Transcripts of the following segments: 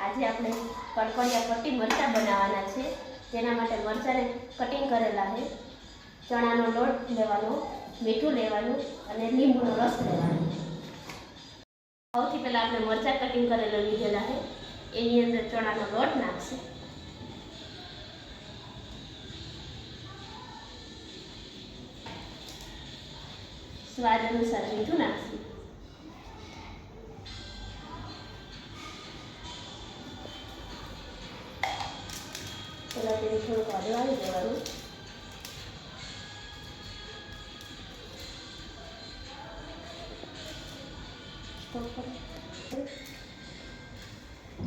આજે આપણે કડકડિયા પટ્ટી મરચાં બનાવવાના છે। તેના માટે મરચાંને કટિંગ કરેલા છે, ચણાનો લોટ લેવાનો, મીઠું લેવાનું અને લીંબુનો રસ લેવાનો। સૌથી પહેલાં આપણે મરચાં કટિંગ કરેલા લીધેલા છે, એની અંદર ચણાનો લોટ નાખશે, સ્વાદ અનુસાર મીઠું નાખશું, પહેલાં તેને થોડુંક હળવાવી દેવાનું।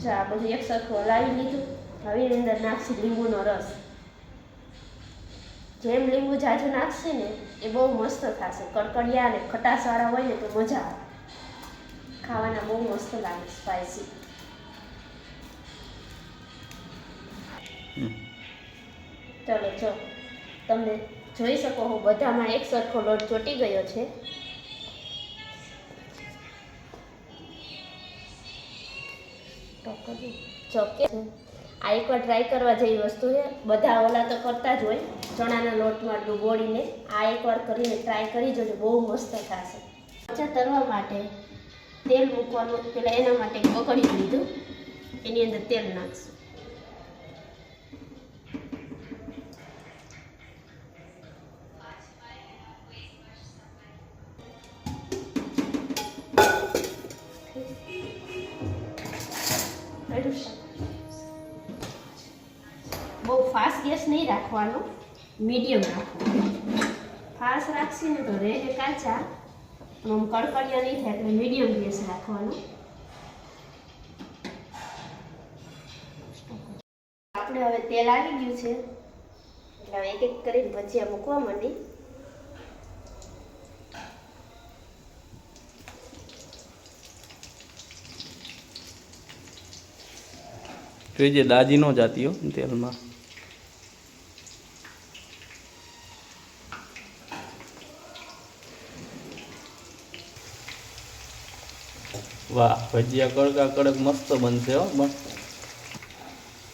જો આ બધું એક સરખું હલાવી લીધું। હવે એની અંદર નાખશું લીંબુનો રસ। જેમ લીંબુ જાજુ નાખશે ને એ બહુ મસ્ત થશે। કડકડિયા અને ખટાશવાળા હોય ને તો મજા આવે, ખાવાના બહુ મસ્ત લાગે, સ્પાઇસી। ચાલો જો તમને જોઈ શકો છો બધામાં એક સરખો લોટ ચોંટી ગયો છે। જો કે આ એકવાર ટ્રાય કરવા જેવી વસ્તુ છે। બધા ઓલા તો કરતા જ હોય ચણાના લોટમાં ડૂબોળીને, આ એકવાર કરીને ટ્રાય કરી જોજો, બહુ મસ્ત થશે। મરચાં તળવા માટે તેલ મૂકવાનું, પહેલાં એના માટે બકડી લીધું, એની અંદર તેલ નાખશું, બહુ ફાસ્ટ ગેસ નહીં રાખવાનો, મીડિયમ રાખવાનો। ફાસ્ટ રાખશે ને તો રહે કાચા, આમ કડકડિયા નહીં થાય, એટલે મીડિયમ ગેસ રાખવાનો। આપણે હવે તેલ આવી ગયું છે, એટલે હવે એક એક કરીને ભજીયા મૂકવા માંડી। જોઈએ દાજી ન જાતી હો તેલમાં। વાહ, ભજીયા કડકા કડક મસ્ત બનશે હો। પણ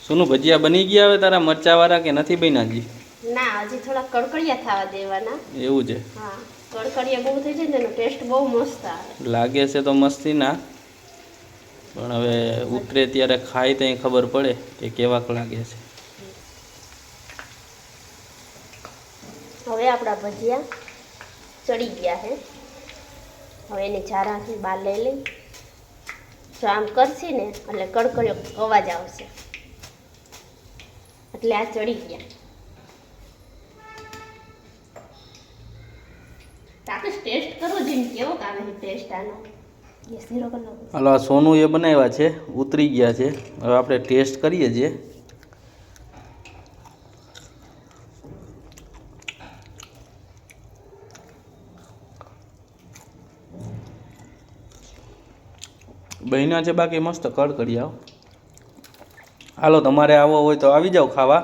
સોનું ભજીયા બની ગયા હવે તારા મરચા વાળા કે નથી બન્યા હજી? ના, હજી થોડા કડકડિયા થવા દેવાના। એવું છે? હા, કડકડિયા બહુ થઈ જાય ને એનો ટેસ્ટ બહુ મસ્ત આવે। લાગે છે તો મસ્તી ના, પણ હવે ઉતરે ત્યારે ખાઈ ત્યાં ખબર પડે કે કેવાક લાગે છે। હવે આપણા ભજીયા ચડી ગયા છે। હવે એને ચારાથી બહાર લઈ લઈ, જો આમ કરશી ને એટલે કડકડિયો અવાજ આવશે, એટલે આ ચડી ગયા। આપણે ટેસ્ટ કરવો જોઈએ કેવો આવે છે ટેસ્ટ આનો। હાલો, આ સોનું એ બનાવ્યા છે, ઉતરી ગયા છે। હવે આપણે ટેસ્ટ કરીએ છીએ। બન્યા છે બાકી મસ્ત કડકડિયા। હાલો, તમારે આવો હોય તો આવી જાઓ ખાવા,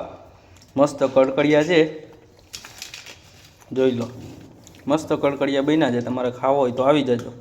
મસ્ત કડકડિયા છે, જોઈ લો, મસ્ત કડકડિયા બન્યા છે। તમારે ખાવો હોય તો આવી જજો।